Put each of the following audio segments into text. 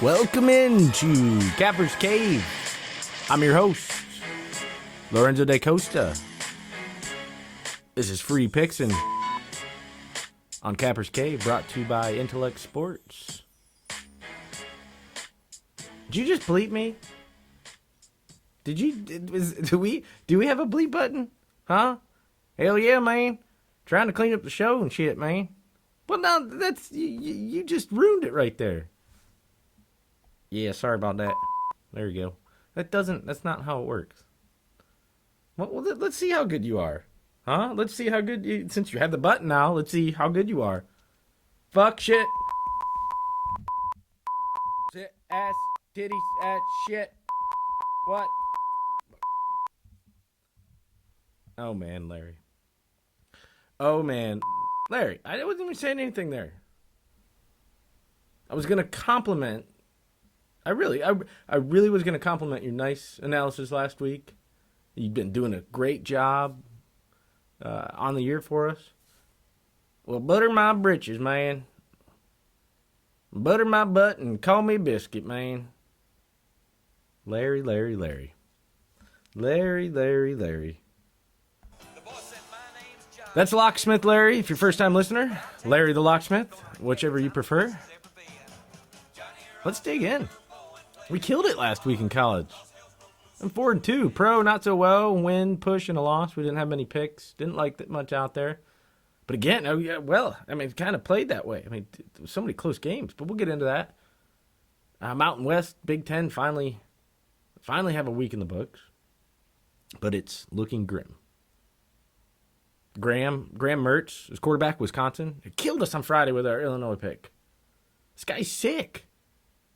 Welcome into Capper's Cave. I'm your host, Lorenzo da Costa. This is Free Pixin' on Capper's Cave, brought to you by Intellect Sports. Did you just bleep me? Do we have a bleep button? Huh? Hell yeah, man. Trying to clean up the show and shit, man. Well, no, that's you just ruined it right there. Yeah, sorry about that. There you go. That's not how it works. Well, let's see how good you are. Huh? Let's see how good since you have the button now, let's see how good you are. Fuck shit. Shit, ass, titties, ass, shit. What? Oh, man, Larry. Oh, man. Larry, I wasn't even saying anything there. I was going to compliment... I really was going to compliment your nice analysis last week. You've been doing a great job on the year for us. Well, butter my britches, man. Butter my butt and call me biscuit, man. Larry. That's Locksmith Larry, if you're a first-time listener. Larry the Locksmith, whichever you prefer. Let's dig in. We killed it last week in college. I'm 4-2. Pro, not so well. Win, push, and a loss. We didn't have many picks. Didn't like that much out there. But again, it kind of played that way. So many close games. But we'll get into that. Mountain West, Big Ten, finally have a week in the books. But it's looking grim. Graham Mertz, his quarterback, Wisconsin, it killed us on Friday with our Illinois pick. This guy's sick.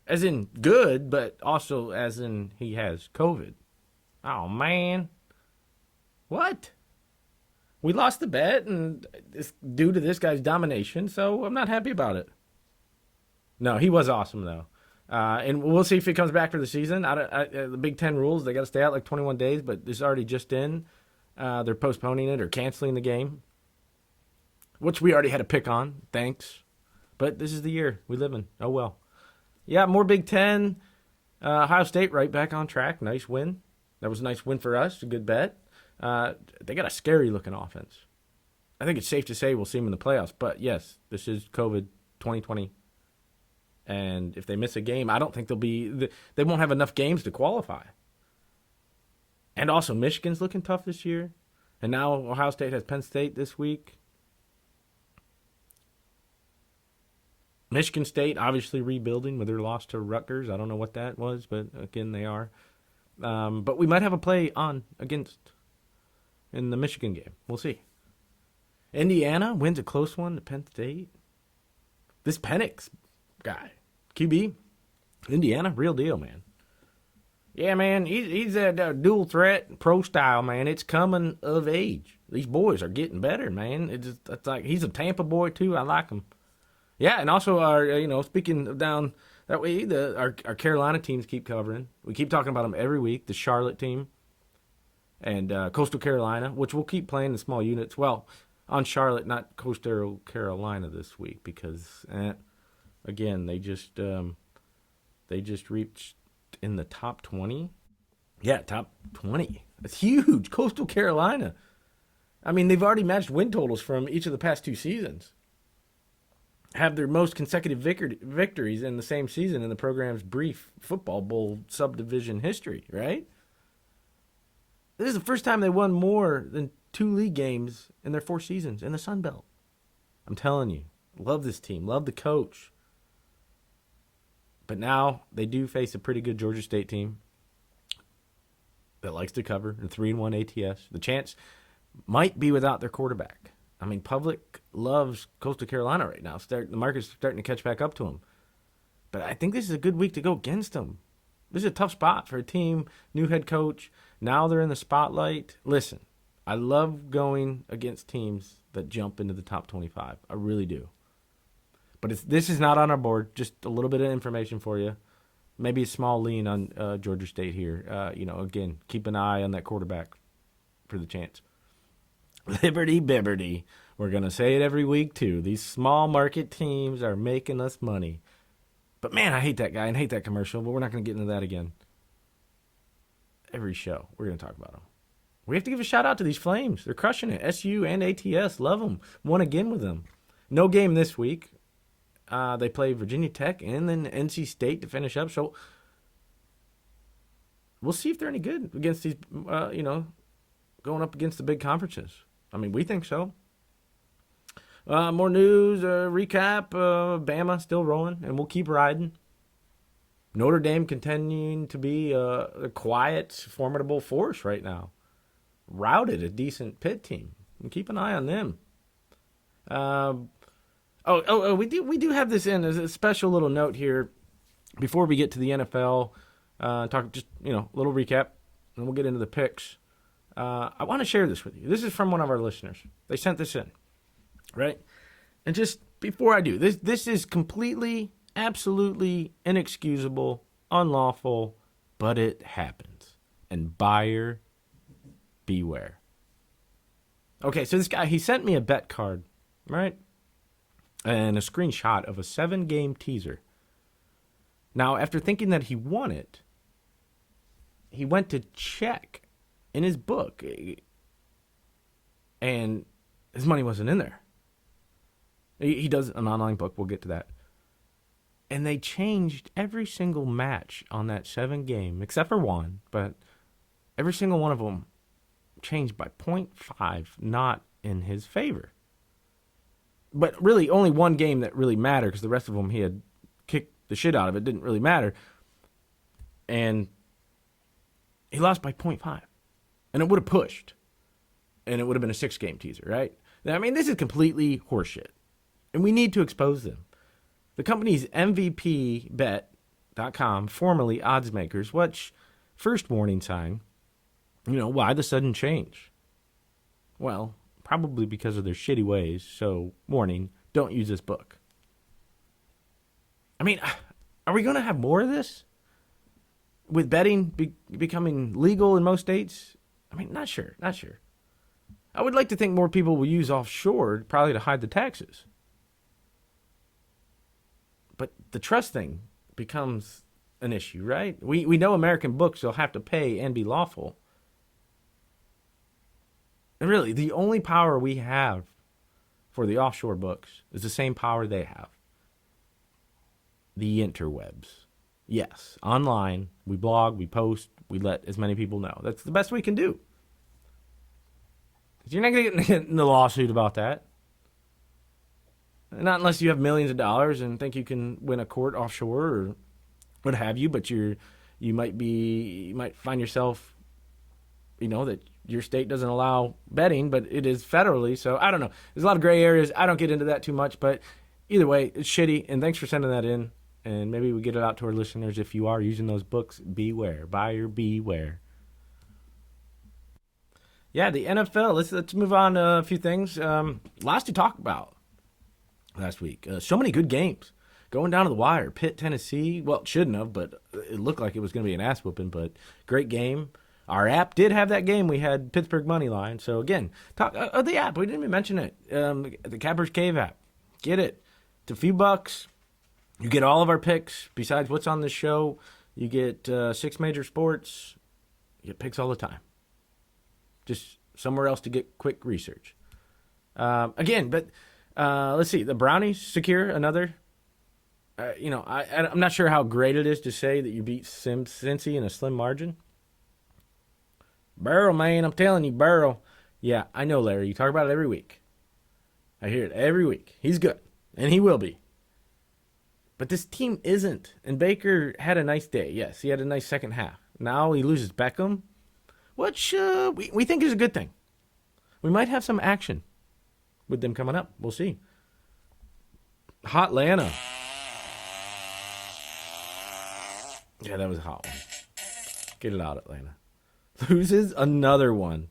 As in good, but also as in he has COVID. Oh, man. What? We lost the bet, and it's due to this guy's domination, so I'm not happy about it. No, he was awesome, though. And we'll see if he comes back for the season. The Big Ten rules, they got to stay out like 21 days, but this is already just in. They're postponing it or canceling the game, which we already had a pick on. Thanks. But this is the year we live in. Oh, well. Yeah, more Big Ten. Ohio State right back on track. Nice win. That was a nice win for us. A good bet. They got a scary-looking offense. I think it's safe to say we'll see them in the playoffs. But, yes, this is COVID 2020. And if they miss a game, I don't think they won't have enough games to qualify. And also, Michigan's looking tough this year. And now Ohio State has Penn State this week. Michigan State obviously rebuilding with their loss to Rutgers. I don't know what that was, but again, they are. But we might have a play on against in the Michigan game. We'll see. Indiana wins a close one to Penn State. This Penix guy, QB, Indiana, real deal, man. Yeah, man, he's a dual threat, pro style, man. It's coming of age. These boys are getting better, man. It's like he's a Tampa boy too. I like him. Yeah, and also speaking of down that way, our Carolina teams keep covering. We keep talking about them every week. The Charlotte team and Coastal Carolina, which we'll keep playing in small units. Well, on Charlotte, not Coastal Carolina this week because again they just reached in the top 20. Yeah, top 20. That's huge. Coastal Carolina. I mean, they've already matched win totals from each of the past two seasons. Have their most consecutive victories in the same season in the program's brief football bowl subdivision history, right? This is the first time they won more than 2 league games in their 4 seasons in the Sun Belt. I'm telling you, love this team, love the coach. But now they do face a pretty good Georgia State team that likes to cover in 3-1 ATS. The chance might be without their quarterback. I mean, public loves Coastal Carolina right now. The market's starting to catch back up to them. But I think this is a good week to go against them. This is a tough spot for a team, new head coach. Now they're in the spotlight. Listen, I love going against teams that jump into the top 25. I really do. But this is not on our board. Just a little bit of information for you. Maybe a small lean on Georgia State here. Again, keep an eye on that quarterback for the chance. Liberty Bibberty. We're going to say it every week, too. These small market teams are making us money. But man, I hate that guy and hate that commercial, but we're not going to get into that again. Every show, we're going to talk about them. We have to give a shout out to these Flames. They're crushing it. SU and ATS, love them. Won again with them. No game this week. They play Virginia Tech and then NC State to finish up. So we'll see if they're any good against these, going up against the big conferences. I mean, we think so. More news, recap. Bama still rolling, and we'll keep riding. Notre Dame continuing to be a quiet, formidable force right now. Routed a decent Pitt team. And keep an eye on them. We do have this in as a special little note here before we get to the NFL. Talk just a little recap, and we'll get into the picks. I want to share this with you. This is from one of our listeners. They sent this in, right? And just before I do, this is completely, absolutely inexcusable, unlawful, but it happens. And buyer beware. Okay, so this guy, he sent me a bet card, right? And a screenshot of a 7-game teaser. Now, after thinking that he won it, he went to check in his book, and his money wasn't in there. He does an online book. We'll get to that. And they changed every single match on that 7-game, except for one, but every single one of them changed by 0.5, not in his favor. But really, only one game that really mattered, because the rest of them he had kicked the shit out of. It didn't really matter. And he lost by 0.5. And it would have pushed. And it would have been a 6-game teaser, right? I mean, this is completely horseshit. And we need to expose them. The company's MVPBet.com, formerly Oddsmakers, which, first warning sign, why the sudden change? Well, probably because of their shitty ways, so warning, don't use this book. I mean, are we going to have more of this? With betting becoming legal in most states? I mean, not sure. I would like to think more people will use offshore, probably to hide the taxes. But the trust thing becomes an issue, right? We know American books will have to pay and be lawful. And really, the only power we have for the offshore books is the same power they have. The interwebs. Yes, online, we blog, we post, we let as many people know. That's the best we can do. You're not going to get in the lawsuit about that. Not unless you have millions of dollars and think you can win a court offshore or what have you, but you might find yourself, that your state doesn't allow betting, but it is federally. So I don't know. There's a lot of gray areas. I don't get into that too much, but either way, it's shitty. And thanks for sending that in. And maybe we get it out to our listeners. If you are using those books, beware. Buyer beware. Yeah, the NFL. Let's move on to a few things. Lots to talk about last week. So many good games. Going down to the wire. Pitt, Tennessee. Well, it shouldn't have, but it looked like it was going to be an ass whooping. But great game. Our app did have that game. We had Pittsburgh money line. So again, talk the app. We didn't even mention it. The Capper's Cave app. Get it. It's a few bucks. You get all of our picks. Besides what's on this show, you get 6 major sports. You get picks all the time. Just somewhere else to get quick research. Let's see. The Brownies secure another. I'm not sure how great it is to say that you beat Cincy in a slim margin. Burrow, man, I'm telling you, Burrow. Yeah, I know, Larry. You talk about it every week. I hear it every week. He's good, and he will be. But this team isn't. And Baker had a nice day. Yes, he had a nice second half. Now he loses Beckham, which we think is a good thing. We might have some action with them coming up. We'll see. Hot Atlanta. Yeah, that was a hot one. Get it out, Atlanta. Loses another one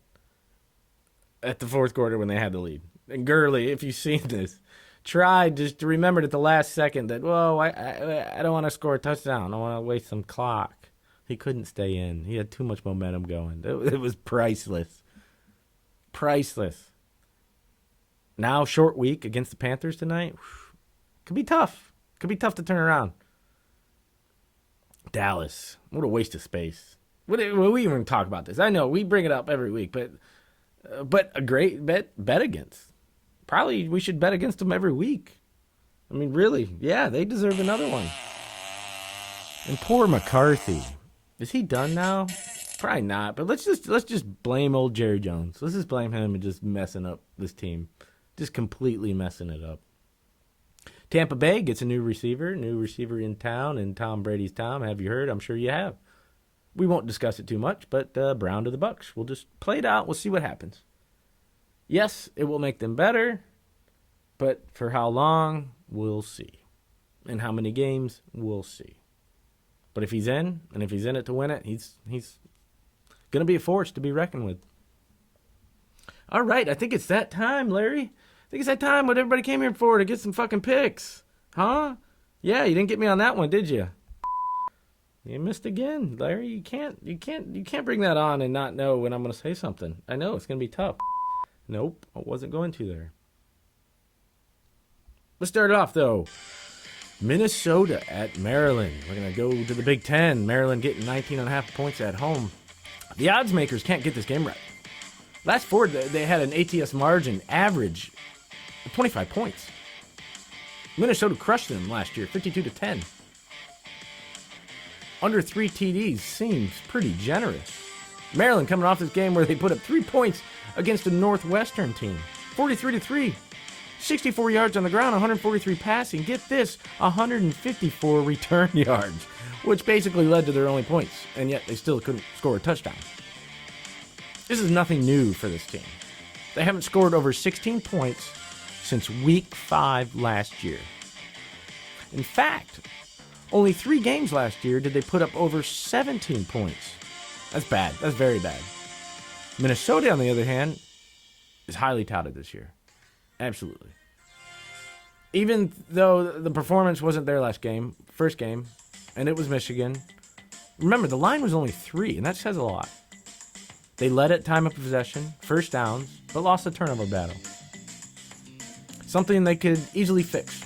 at the fourth quarter when they had the lead. And Gurley, if you've seen this, tried just to remember at the last second that, I don't want to score a touchdown. I want to waste some clock. He couldn't stay in. He had too much momentum going. It was priceless. Priceless. Now, short week against the Panthers tonight. Could be tough. Could be tough to turn around. Dallas. What a waste of space. What we even talk about this? I know we bring it up every week, but a great bet against. Probably we should bet against them every week. I mean, really, yeah, they deserve another one. And poor McCarthy. Is he done now? Probably not. But let's just blame old Jerry Jones. Let's just blame him and just messing up this team, just completely messing it up. Tampa Bay gets a new receiver in town, in Tom Brady's town. Have you heard? I'm sure you have. We won't discuss it too much, but Brown to the Bucks. We'll just play it out. We'll see what happens. Yes, it will make them better, but for how long, we'll see. And how many games, we'll see. But if he's in, and if he's in it to win it, he's going to be a force to be reckoned with. All right, I think it's that time, Larry. I think it's that time what everybody came here for, to get some fucking picks. Huh? Yeah, you didn't get me on that one, did you? You missed again, Larry. You can't bring that on and not know when I'm going to say something. I know, it's going to be tough. Nope, I wasn't going to there. Let's start it off, though. Minnesota at Maryland. We're going to go to the Big Ten. Maryland getting 19.5 points at home. The odds makers can't get this game right. Last four, they had an ATS margin average of 25 points. Minnesota crushed them last year, 52-10. Under 3 TDs seems pretty generous. Maryland coming off this game where they put up 3 points against a Northwestern team. 43-3. 64 yards on the ground, 143 passing. Get this, 154 return yards, which basically led to their only points, and yet they still couldn't score a touchdown. This is nothing new for this team. They haven't scored over 16 points since week 5 last year. In fact, only 3 games last year did they put up over 17 points. That's bad. That's very bad. Minnesota, on the other hand, is highly touted this year. Absolutely. Even though the performance wasn't their first game, and it was Michigan. Remember, the line was only 3, and that says a lot. They led at time of possession, first downs, but lost the turnover battle. Something they could easily fix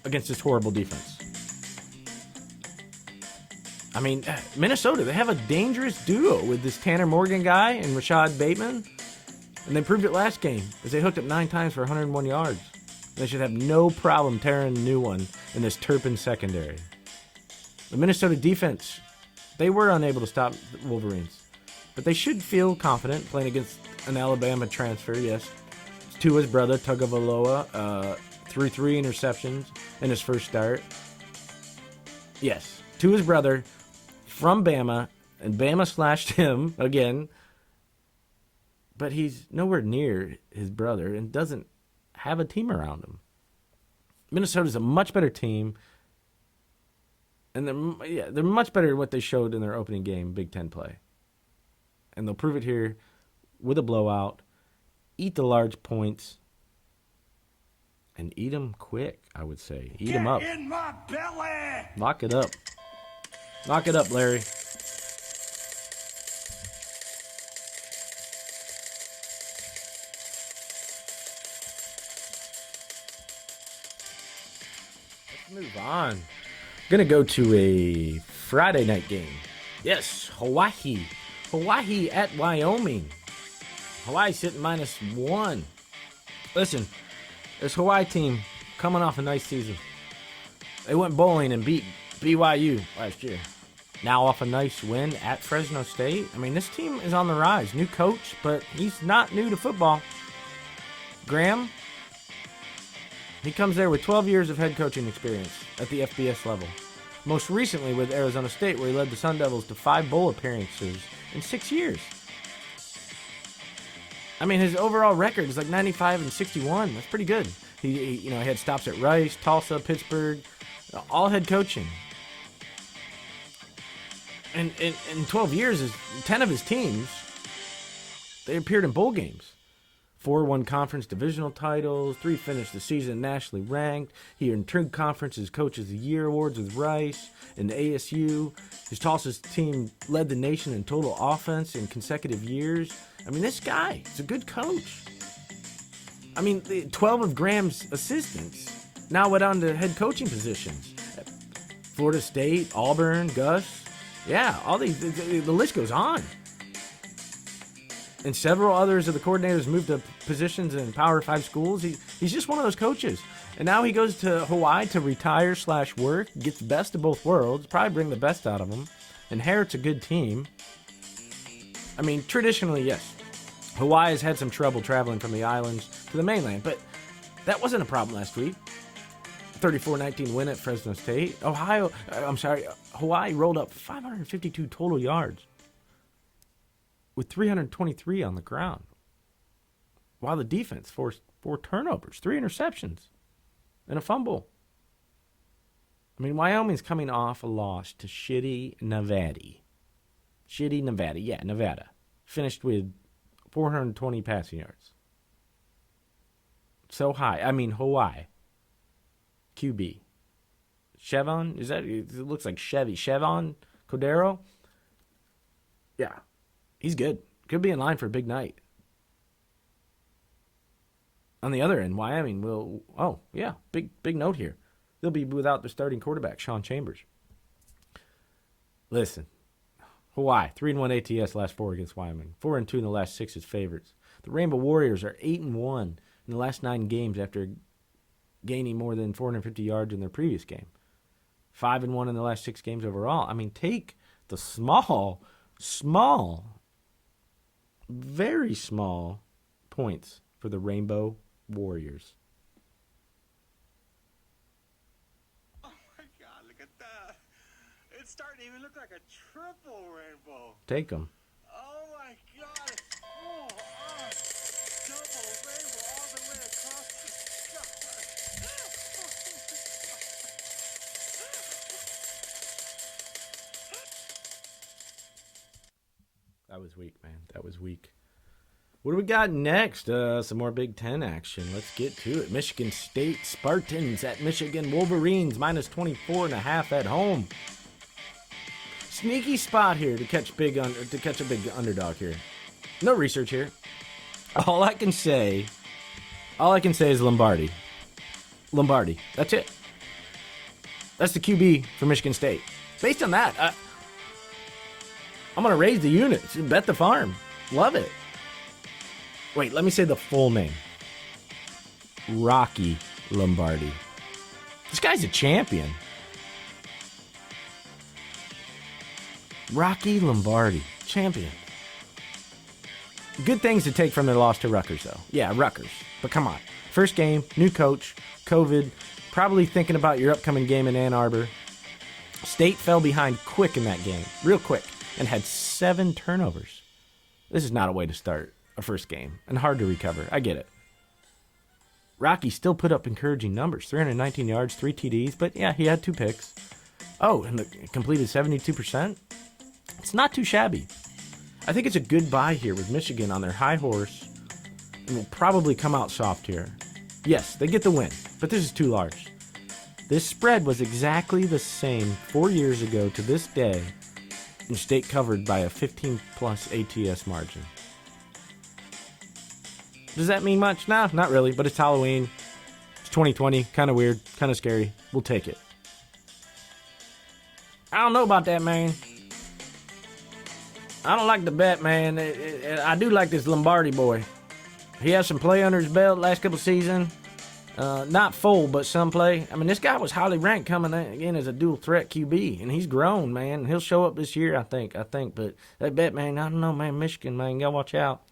against this horrible defense. I mean, Minnesota, they have a dangerous duo with this Tanner Morgan guy and Rashad Bateman. And they proved it last game as they hooked up 9 times for 101 yards. They should have no problem tearing a new one in this Turpin secondary. The Minnesota defense, they were unable to stop the Wolverines. But they should feel confident playing against an Alabama transfer, yes. Tua's brother, Tagovailoa, threw 3 interceptions in his first start. Yes, Tua's brother from Bama, and Bama slashed him again. But he's nowhere near his brother and doesn't have a team around him. Minnesota's a much better team. And they're much better at what they showed in their opening game, Big Ten play. And they'll prove it here with a blowout. Eat the large points. And eat them quick, I would say. Eat them up. Get in my belly! Lock it up. Lock it up, Larry. Let's move on. Going to go to a Friday night game. Yes, Hawaii. Hawaii at Wyoming. Hawaii sitting -1. Listen, this Hawaii team coming off a nice season. They went bowling and beat BYU last year. Now off a nice win at Fresno State. I mean, this team is on the rise. New coach, but he's not new to football. Graham, he comes there with 12 years of head coaching experience at the FBS level. Most recently with Arizona State, where he led the Sun Devils to 5 bowl appearances in 6 years. I mean, his overall record is like 95-61. That's pretty good. He had stops at Rice, Tulsa, Pittsburgh, all head coaching. And in 12 years, 10 of his teams, they appeared in bowl games. 4 won conference divisional titles, 3 finished the season nationally ranked. He earned 2 conferences Coach of the Year awards with Rice and ASU. His Tulsa's team led the nation in total offense in consecutive years. I mean, this guy is a good coach. I mean, 12 of Graham's assistants now went on to head coaching positions. Florida State, Auburn, Gus. Yeah, all these, the list goes on. And several others of the coordinators moved to positions in Power 5 schools. He's just one of those coaches. And now he goes to Hawaii to retire/work, gets the best of both worlds, probably bring the best out of them, inherits a good team. I mean, traditionally, yes, Hawaii has had some trouble traveling from the islands to the mainland, but that wasn't a problem last week. 34-19 win at Fresno State. Hawaii rolled up 552 total yards with 323 on the ground, while the defense forced 4 turnovers, 3 interceptions, and a fumble. I mean, Wyoming's coming off a loss to shitty Nevada. Nevada. Finished with 420 passing yards. So high. I mean, Hawaii. QB. Chevon? It looks like Chevy. Chevon Cordero? Yeah. He's good. Could be in line for a big night. On the other end, Wyoming will... big note here. They'll be without their starting quarterback, Sean Chambers. Listen. Hawaii, 3-1 ATS last 4 against Wyoming. 4-2 in the last 6 as favorites. The Rainbow Warriors are 8-1 in the last 9 games after gaining more than 450 yards in their previous game. 5-1 in the last 6 games overall. I mean, take the very small points for the Rainbow Warriors. Oh my God, look at that. It's starting to even look like a triple rainbow. Take them. Oh my God, it's double rainbow all the way across the sky. That was weak, man. That was weak. What do we got next? Some more Big Ten action. Let's get to it. Michigan State Spartans at Michigan Wolverines, minus 24.5 at home. Sneaky spot here to catch a big underdog here. No research here. All I can say is Lombardi. That's it. That's the QB for Michigan State. Based on that, I'm going to raise the units and bet the farm. Love it. Wait, let me say the full name. Rocky Lombardi. This guy's a champion. Rocky Lombardi. Champion. Good things to take from their loss to Rutgers, though. Yeah, Rutgers. But come on. First game, new coach, COVID, probably thinking about your upcoming game in Ann Arbor. State fell behind quick in that game. Real quick. And had 7 turnovers. This is not a way to start a first game. And hard to recover. I get it. Rocky still put up encouraging numbers. 319 yards, 3 TDs. But yeah, he had 2 picks. Oh, and completed 72%. It's not too shabby. I think it's a good buy here with Michigan on their high horse. And will probably come out soft here. Yes, they get the win. But this is too large. This spread was exactly the same 4 years ago to this day. And State covered by a 15-plus ATS margin. Does that mean much? Nah, not really, but it's Halloween. It's 2020, kind of weird, kind of scary. We'll take it. I don't know about that, man. I don't like the bet, man. I do like this Lombardi boy. He has some play under his belt last couple seasons. Not full, but some play. I mean, this guy was highly ranked coming in as a dual threat QB, and he's grown, man. He'll show up this year, I think. But that bet, man, I don't know, man. Michigan, man, you gotta watch out.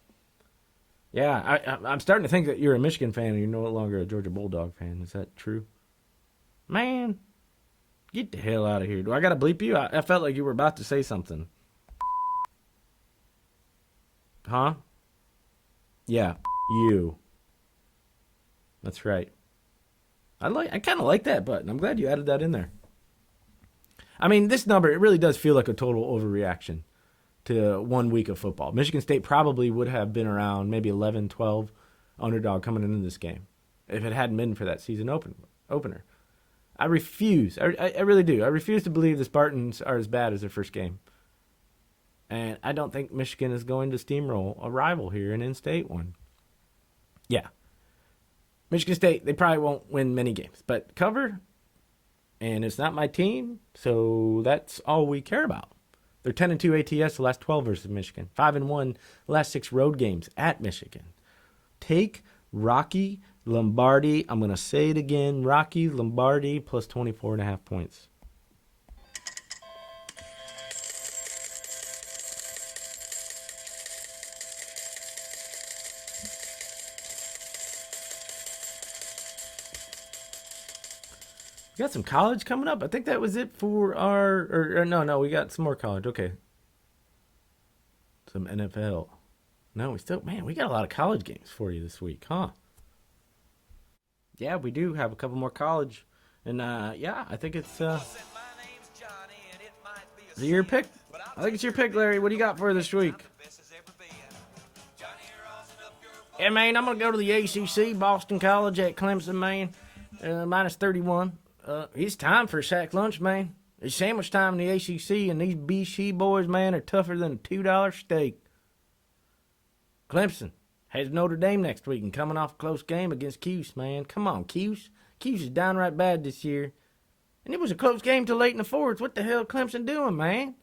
Yeah, I'm starting to think that you're a Michigan fan and you're no longer a Georgia Bulldog fan. Is that true? Man, get the hell out of here. Do I gotta bleep you? I felt like you were about to say something. Huh? Yeah, you. That's right. I kind of like that button. I'm glad you added that in there. I mean, this number, it really does feel like a total overreaction to 1 week of football. Michigan State probably would have been around maybe 11, 12 underdog coming into this game if it hadn't been for that season opener. I refuse. I really do. I refuse to believe the Spartans are as bad as their first game. And I don't think Michigan is going to steamroll a rival here, an in-state one. Yeah. Michigan State, they probably won't win many games. But cover and it's not my team, so that's all we care about. They're 10-2 ATS the last 12 versus Michigan, 5-1 the last 6 road games at Michigan. Take Rocky Lombardi. I'm going to say it again. Rocky Lombardi plus 24.5 points. We got some college coming up. I think that was it for our... Or no, we got some more college. Okay. Some NFL. No, we still... Man, we got a lot of college games for you this week, huh? Yeah, we do have a couple more college. And, yeah, I think it's... Is it your pick? I think it's your pick, Larry. What do you got for this week? Yeah, man, I'm going to go to the ACC, Boston College at Clemson, man. Minus 31. It's time for a sack lunch, man. It's sandwich time in the ACC, and these BC boys, man, are tougher than a $2 steak. Clemson has Notre Dame next week and coming off a close game against Cuse, man. Come on, Cuse. Cuse is downright bad this year. And it was a close game till late in the fourth. What the hell Clemson doing, man?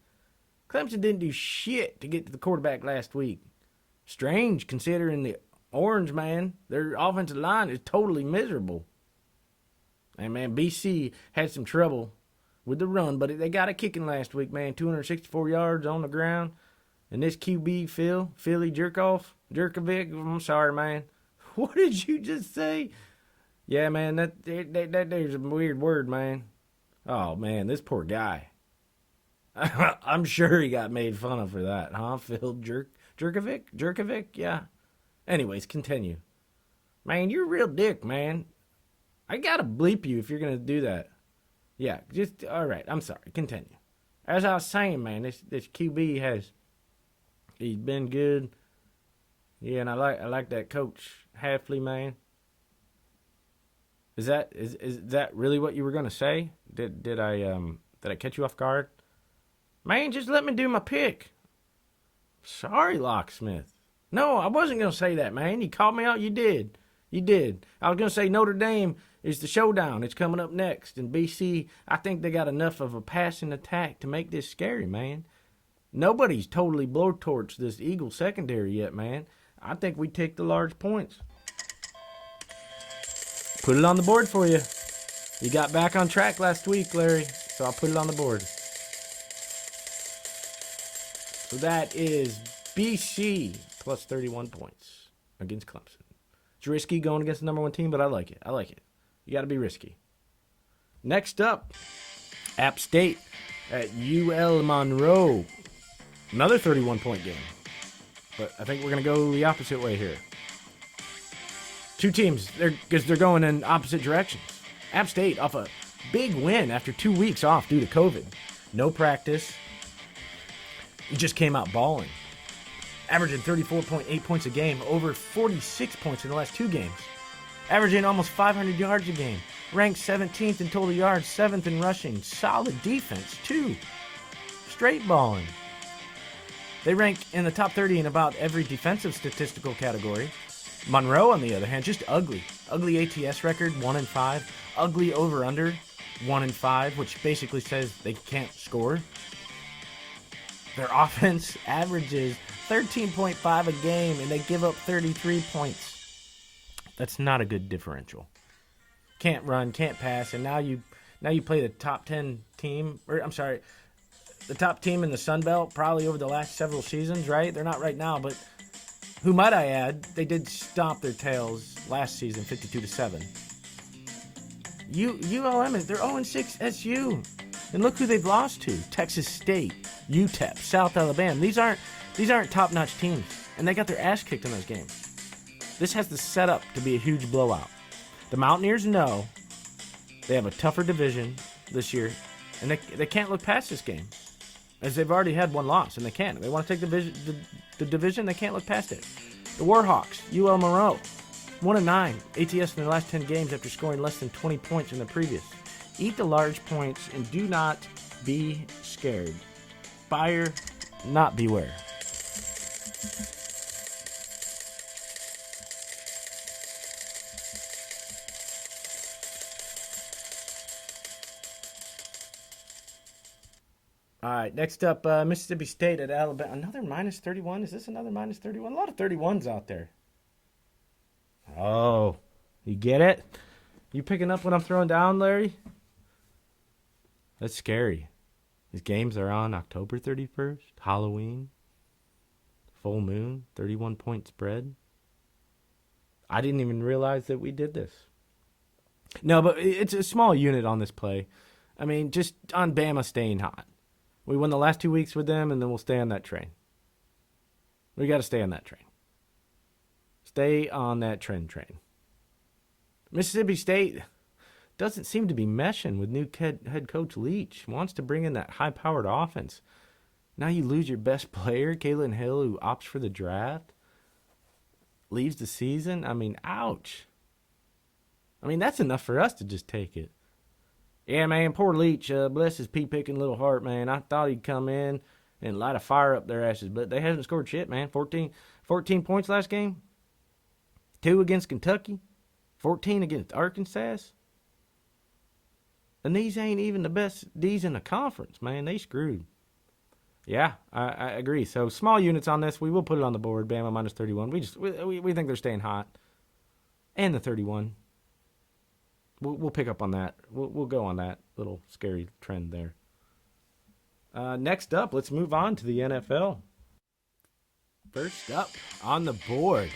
Clemson didn't do shit to get to the quarterback last week. Strange, considering the Orange, man. Their offensive line is totally miserable. And, man, BC had some trouble with the run, but they got it kicking last week, man. 264 yards on the ground. And this QB, Philly Jerkovic, I'm sorry, man. What did you just say? Yeah, man, that there's a weird word, man. Oh, man, this poor guy. I'm sure he got made fun of for that, huh? Phil Jerkovic? Yeah. Anyways, continue. Man, you're a real dick, man. I gotta bleep you if you're gonna do that. Yeah, just, all right, I'm sorry. Continue. As I was saying, man, this QB he's been good. Yeah, and I like that coach, Halfley, man. Is that really what you were gonna say? Did I catch you off guard? Man, just let me do my pick. Sorry, Locksmith. No, I wasn't gonna say that, man. You called me out. You did. I was gonna say Notre Dame is the showdown. It's coming up next. And BC, I think they got enough of a passing attack to make this scary, man. Nobody's totally blowtorched this Eagle secondary yet, man. I think we take the large points. Put it on the board for you. You got back on track last week, Larry, so I'll put it on the board. So that is BC plus 31 points against Clemson. It's risky going against the number one team, but I like it. You got to be risky. Next up, App State at UL Monroe. Another 31-point game. But I think we're going to go the opposite way here. Two teams, because they're going in opposite directions. App State off a big win after 2 weeks off due to COVID. No practice. He just came out balling. Averaging 34.8 points a game, over 46 points in the last 2 games. Averaging almost 500 yards a game. Ranked 17th in total yards, 7th in rushing. Solid defense, too. Straight balling. They rank in the top 30 in about every defensive statistical category. Monroe, on the other hand, just ugly. Ugly ATS record, 1-5. Ugly over-under, 1-5, which basically says they can't score. Their offense averages 13.5 a game, and they give up 33 points. That's not a good differential. Can't run, can't pass, and now you play the top 10 team, the top team in the Sun Belt probably over the last several seasons, right? They're not right now, but who might I add, they did stomp their tails last season, 52-7. ULM, they're 0-6 SU. And look who they've lost to. Texas State, UTEP, South Alabama. These aren't top-notch teams, and they got their ass kicked in those games. This has the setup to be a huge blowout. The Mountaineers know they have a tougher division this year, and they can't look past this game, as they've already had one loss, and they can't. They want to take the division, they can't look past it. The Warhawks, UL Monroe, 1-9 ATS in their last 10 games after scoring less than 20 points in the previous. Eat the large points and do not be scared. Buyer, not beware. All right, next up, Mississippi State at Alabama. Another minus 31? Is this another minus 31? A lot of 31s out there. Oh, you get it? You picking up what I'm throwing down, Larry? That's scary. These games are on October 31st, Halloween, full moon, 31-point spread. I didn't even realize that we did this. No, but it's a small unit on this play. I mean, just on Bama staying hot. We won the last 2 weeks with them, and then we'll stay on that train. We got to stay on that train. Stay on that trend train. Mississippi State doesn't seem to be meshing with new head coach Leach. Wants to bring in that high-powered offense. Now you lose your best player, Kalen Hill, who opts for the draft. Leaves the season. I mean, ouch. I mean, that's enough for us to just take it. Yeah, man, poor Leach. Bless his pea-picking little heart, man. I thought he'd come in and light a fire up their asses, but they haven't scored shit, man. 14 points last game. 2 against Kentucky. 14 against Arkansas. And these ain't even the best D's in the conference, man. They screwed. Yeah, I agree. So small units on this. We will put it on the board. Bama minus 31. We think they're staying hot. And the 31. We'll pick up on that. We'll go on that little scary trend there. Next up, let's move on to the NFL. First up on the board,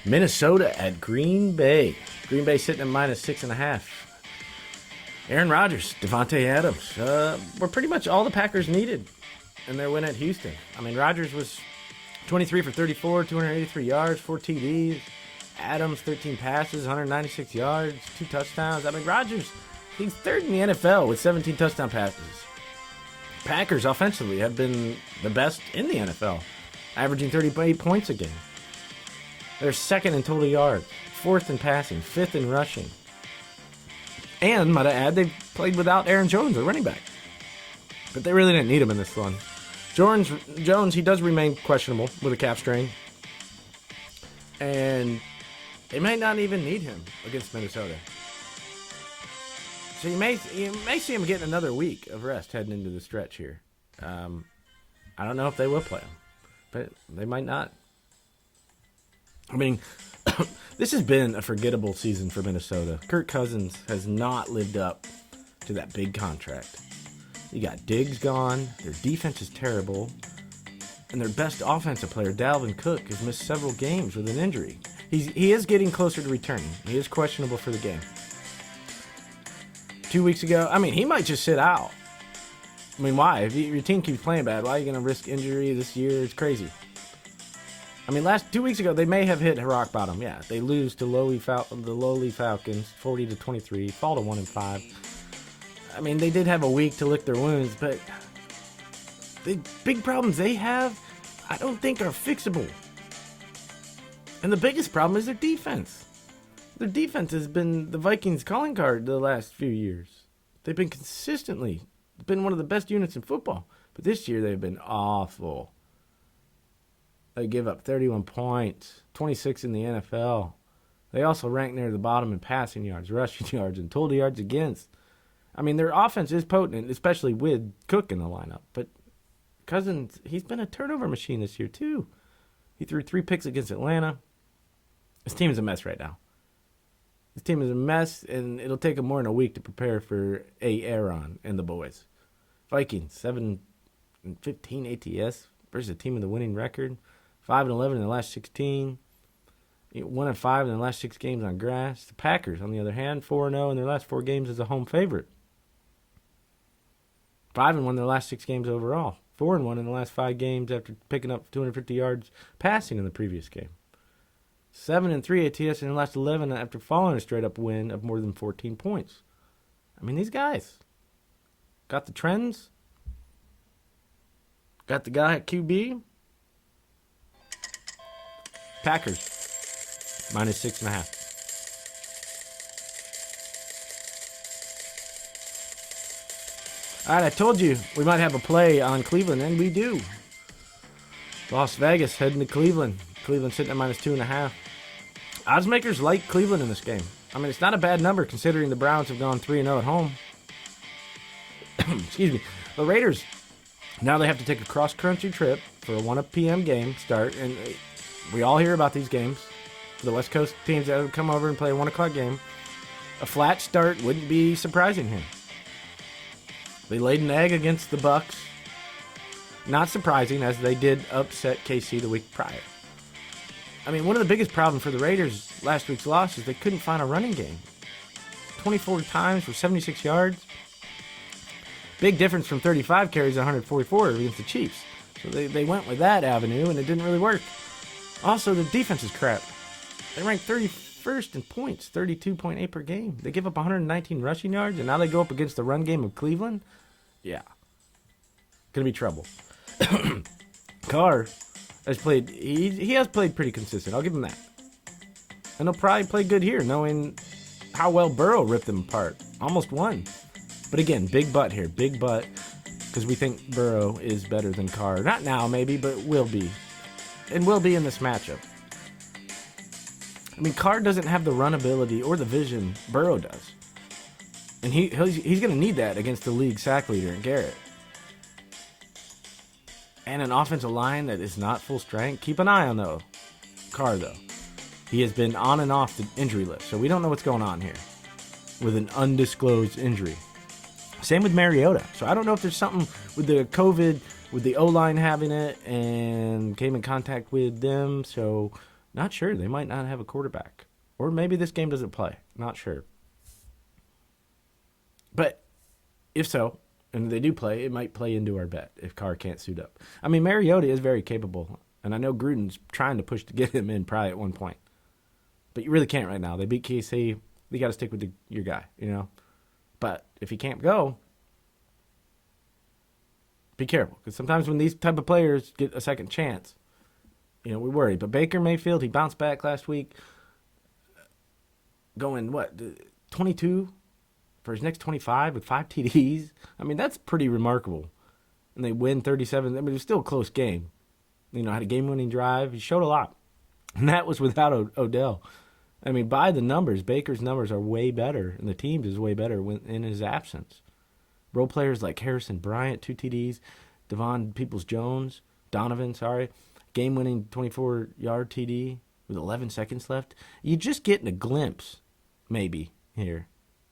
Minnesota at Green Bay. Green Bay sitting at minus 6.5. Aaron Rodgers, Devontae Adams were pretty much all the Packers needed in their win at Houston. I mean, Rodgers was 23 for 34, 283 yards, 4 TDs. Adams, 13 passes, 196 yards, 2 touchdowns. I mean, Rodgers, he's third in the NFL with 17 touchdown passes. Packers offensively have been the best in the NFL, averaging 38 points a game. They're second in total yards, fourth in passing, fifth in rushing. And, might I add, they've played without Aaron Jones, a running back. But they really didn't need him in this one. Jones, he does remain questionable with a calf strain. And they might not even need him against Minnesota. So you may see him getting another week of rest heading into the stretch here. I don't know if they will play him, but they might not. I mean, this has been a forgettable season for Minnesota. Kirk Cousins has not lived up to that big contract. You got Diggs gone. Their defense is terrible. And their best offensive player, Dalvin Cook, has missed several games with an injury. He is getting closer to returning. He is questionable for the game. 2 weeks ago, I mean, he might just sit out. I mean, why? If your team keeps playing bad, why are you going to risk injury this year? It's crazy. I mean, 2 weeks ago, they may have hit rock bottom. Yeah, they lose to the lowly Falcons, 40-23, fall to 1-5. I mean, they did have a week to lick their wounds, but the big problems they have, I don't think are fixable. And the biggest problem is their defense. Their defense has been the Vikings' calling card the last few years. They've been consistently been one of the best units in football. But this year they've been awful. They give up 31 points, 26 in the NFL. They also rank near the bottom in passing yards, rushing yards, and total yards against. I mean, their offense is potent, especially with Cook in the lineup. But Cousins, he's been a turnover machine this year, too. He threw 3 picks against Atlanta. His team is a mess right now. His team is a mess, and it'll take him more than a week to prepare for Aaron and the boys. Vikings, 7-15 ATS versus a team with a winning record. 5-11 in the last 16. 1-5 in the last 6 games on grass. The Packers, on the other hand, 4-0 in their last 4 games as a home favorite. 5-1 in their last 6 games overall. 4-1 in the last 5 games after picking up 250 yards passing in the previous game. 7-3 ATS in the last 11 after following a straight-up win of more than 14 points. I mean, these guys got the trends. Got the guy at QB. Packers, minus 6.5. All right, I told you we might have a play on Cleveland, and we do. Las Vegas heading to Cleveland. Cleveland sitting at minus 2.5. Oddsmakers like Cleveland in this game. I mean, it's not a bad number considering the Browns have gone 3-0 at home. Excuse me. The Raiders Now they have to take a cross-country trip for a 1 p.m. game start, and we all hear about these games. For the West Coast teams that would come over and play a 1 o'clock game, a flat start wouldn't be surprising here. They laid an egg against the Bucks. Not surprising, as they did upset KC the week prior. I mean, one of the biggest problems for the Raiders last week's loss is they couldn't find a running game. 24 times for 76 yards. Big difference from 35 carries to 144 against the Chiefs. So they went with that avenue, and it didn't really work. Also, the defense is crap. They ranked 31st in points, 32.8 per game. They give up 119 rushing yards, and now they go up against the run game of Cleveland? Yeah. Gonna be trouble. Carr has played, he has played pretty consistent. I'll give him that. And he'll probably play good here, knowing how well Burrow ripped them apart. Almost won. But again, big butt here. Big butt. Because we think Burrow is better than Carr. Not now, maybe, but will be. And will be in this matchup. I mean, Carr doesn't have the run ability or the vision Burrow does. And he's going to need that against the league sack leader in Garrett. And an offensive line that is not full strength. Keep an eye on, though. Carr, though. He has been on and off the injury list, so we don't know what's going on here with an undisclosed injury. Same with Mariota. So I don't know if there's something with the COVID, with the O-line having it, and came in contact with them. So not sure. They might not have a quarterback. Or maybe this game doesn't play. Not sure. But if so, and they do play, it might play into our bet if Carr can't suit up. I mean, Mariota is very capable, and I know Gruden's trying to push to get him in probably at one point. But you really can't right now. They beat KC. You got to stick with your guy, you know. But if he can't go, be careful. Because sometimes when these type of players get a second chance, you know, we worry. But Baker Mayfield, he bounced back last week. Going, 22 for his next 25 with 5 TDs? I mean, that's pretty remarkable. And they win 37. I mean, it was still a close game. You know, had a game-winning drive. He showed a lot. And that was without Odell. I mean, by the numbers, Baker's numbers are way better, and the team's is way better in his absence. Role players like Harrison Bryant, 2 TDs, Donovan game-winning 24-yard TD with 11 seconds left. You're just getting a glimpse, maybe, here.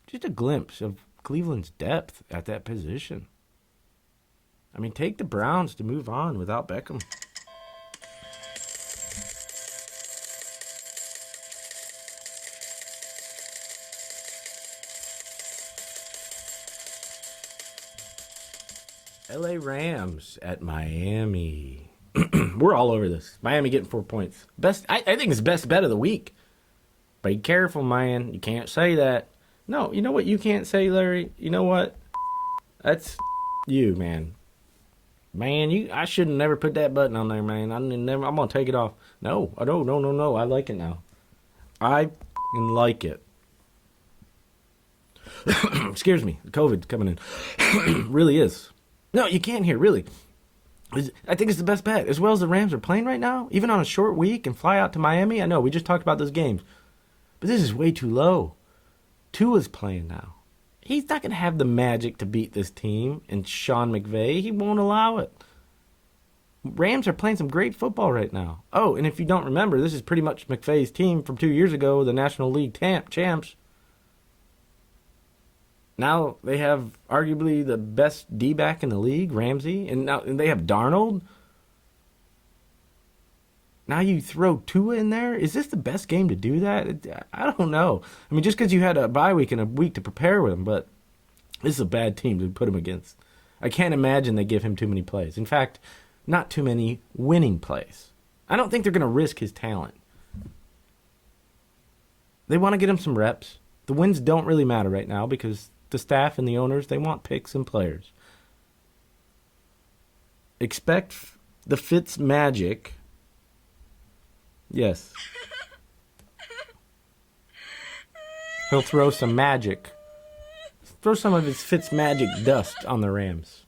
Just a glimpse of Cleveland's depth at that position. I mean, take the Browns to move on without Beckham. LA Rams at Miami. We're all over this. Miami getting 4 points. I think it's best bet of the week. Be careful, man. You can't say that. No, you know what you can't say, Larry? You know what? That's you, man. Man, I should have never put that button on there, man. I'm going to take it off. No. I like it now. I like it. Scares me. COVID's coming in. Really is. No, you can't hear, really. I think it's the best bet. As well as the Rams are playing right now, even on a short week and fly out to Miami. I know, we just talked about those games. But this is way too low. Tua's playing now. He's not going to have the magic to beat this team and Sean McVay. He won't allow it. Rams are playing some great football right now. Oh, and if you don't remember, this is pretty much McVay's team from 2 years ago, the National League champs. Now they have arguably the best D-back in the league, Ramsey, and they have Darnold. Now you throw Tua in there? Is this the best game to do that? I don't know. I mean, just because you had a bye week and a week to prepare with him, but this is a bad team to put him against. I can't imagine they give him too many plays. In fact, not too many winning plays. I don't think they're going to risk his talent. They want to get him some reps. The wins don't really matter right now because the staff and the owners, they want picks and players. Expect the Fitz magic. Yes. He'll throw some magic. Throw some of his Fitz magic dust on the Rams.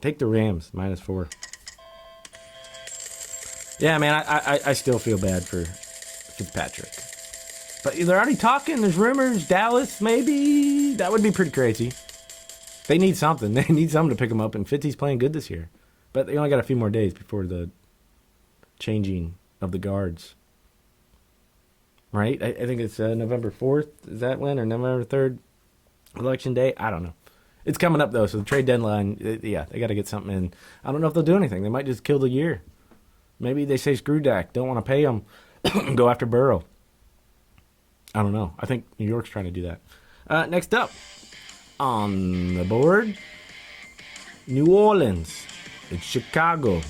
Take the Rams, -4. Yeah, man, I still feel bad for Fitzpatrick. But they're already talking. There's rumors. Dallas, maybe. That would be pretty crazy. They need something. They need something to pick him up, and Fitzy's playing good this year. But they only got a few more days before the changing of the guards. Right? I think it's November 4th. Is that when? Or November 3rd? Election day? I don't know. It's coming up, though, so the trade deadline, they got to get something in. I don't know if they'll do anything. They might just kill the year. Maybe they say screw Dak. Don't want to pay him. Go after Burrow. I don't know. I think New York's trying to do that. Next up on the board, New Orleans and Chicago.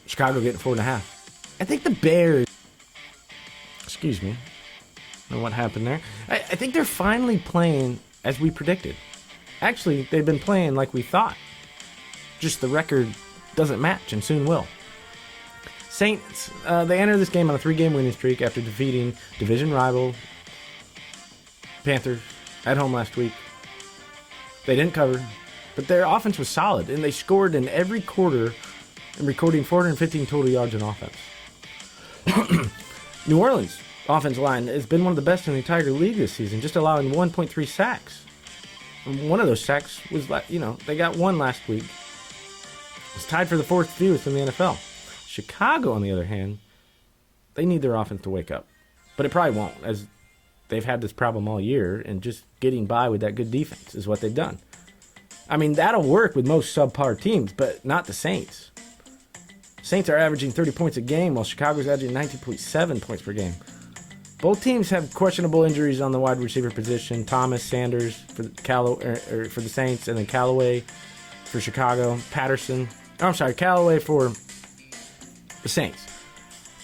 Chicago getting 4.5. I think the Bears, excuse me, I don't know what happened there. I think they're finally playing as we predicted. Actually, they've been playing like we thought. Just the record doesn't match and soon will. Saints, they enter this game on a 3-game winning streak after defeating division rival Panthers at home last week. They didn't cover, but their offense was solid, and they scored in every quarter and recording 415 total yards in offense. New Orleans offensive line has been one of the best in the entire league this season, just allowing 1.3 sacks. And one of those sacks was, they got one last week. It's tied for the 4th fewest in the NFL. Chicago, on the other hand, they need their offense to wake up. But it probably won't, as they've had this problem all year, and just getting by with that good defense is what they've done. I mean, that'll work with most subpar teams, but not the Saints. Saints are averaging 30 points a game, while Chicago's averaging 19.7 points per game. Both teams have questionable injuries on the wide receiver position. Thomas, Sanders for for the Saints, and then Callaway for Chicago. Callaway for the Saints.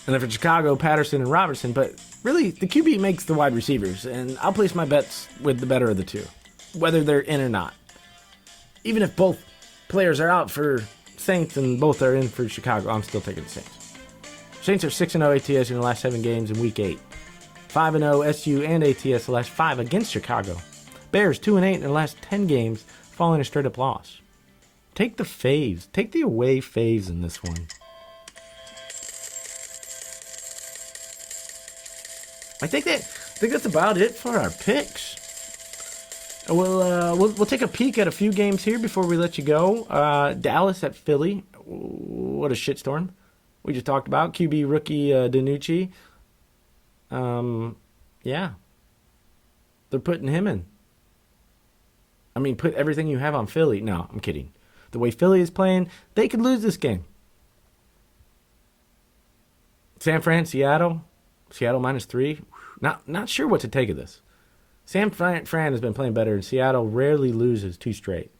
And then for Chicago, Patterson and Robertson. But really, the QB makes the wide receivers, and I'll place my bets with the better of the two, whether they're in or not. Even if both players are out for Saints and both are in for Chicago, I'm still taking the Saints. Saints are 6-0 ATS in the last 7 games in Week 8. 5-0 SU and ATS the last 5 against Chicago. Bears 2-8 in the last 10 games, following a straight-up loss. Take the faves. Take the away faves in this one. I think that's about it for our picks. We'll take a peek at a few games here before we let you go. Dallas at Philly. What a shitstorm. We just talked about QB rookie DiNucci. Yeah. They're putting him in. I mean, put everything you have on Philly. No, I'm kidding. The way Philly is playing, they could lose this game. San Fran, Seattle. Seattle -3. Not sure what to take of this. San Fran has been playing better, and Seattle rarely loses 2 straight.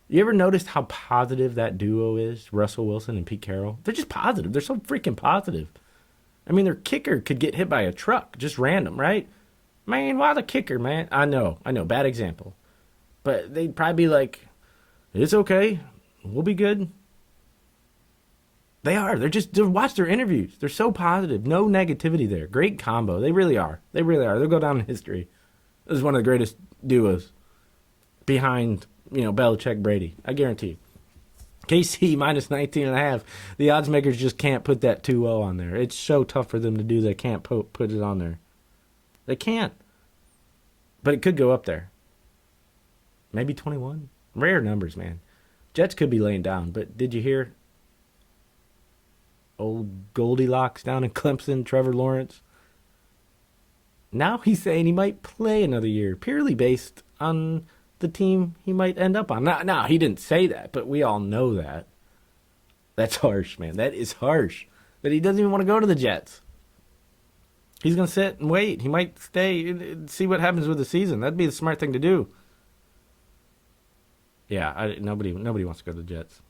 You ever noticed how positive that duo is, Russell Wilson and Pete Carroll? They're just positive. They're so freaking positive. I mean, their kicker could get hit by a truck, just random, right? Man, why the kicker, man? I know, bad example. But they'd probably be like, it's okay, we'll be good. They are. Watch their interviews. They're so positive. No negativity there. Great combo. They really are. They'll go down in history. This is one of the greatest duos behind, Belichick, Brady. I guarantee. KC -19.5. The odds makers just can't put that 2-0 on there. It's so tough for them to do. They can't put it on there. They can't. But it could go up there. Maybe 21. Rare numbers, man. Jets could be laying down. But did you hear old Goldilocks down in Clemson, Trevor Lawrence? Now he's saying he might play another year, purely based on the team he might end up on. Now, he didn't say that, but we all know that. That's harsh, man. That is harsh. That he doesn't even want to go to the Jets. He's going to sit and wait. He might stay and see what happens with the season. That'd be the smart thing to do. Yeah, nobody wants to go to the Jets.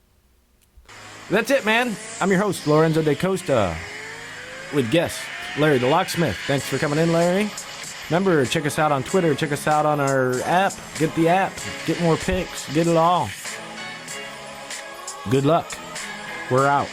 That's it, man. I'm your host, Lorenzo Da Costa, with guest Larry the Locksmith. Thanks for coming in, Larry. Remember, check us out on Twitter. Check us out on our app. Get the app. Get more picks. Get it all. Good luck. We're out.